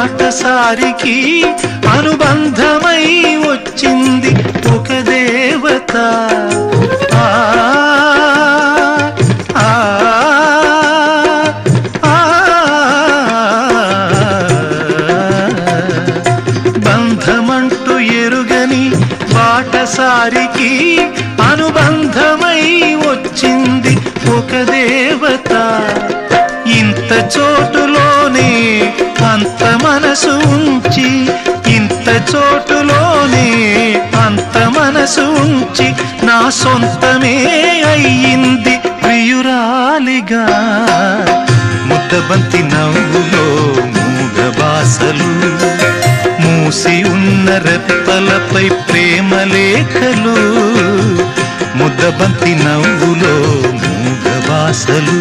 బాటసారికి అనుబంధమై వచ్చింది ఒక దేవత. బంధమంటూ ఎరుగని బాటసారికి అనుబంధమై వచ్చింది ఒక దేవత. ఇంత చోటులోనే అంత మనసు ఉంచి, ఇంత చోటులోనే అంత మనసు ఉంచి నా సొంతమే అయ్యింది ప్రియురాలిగా. ముద్దబంతి నవ్వులో మూగబాసలు, మూసి ఉన్న రెప్పలపై ప్రేమ లేఖలు. ముద్దబంతి నవ్వులో మూగబాసలు.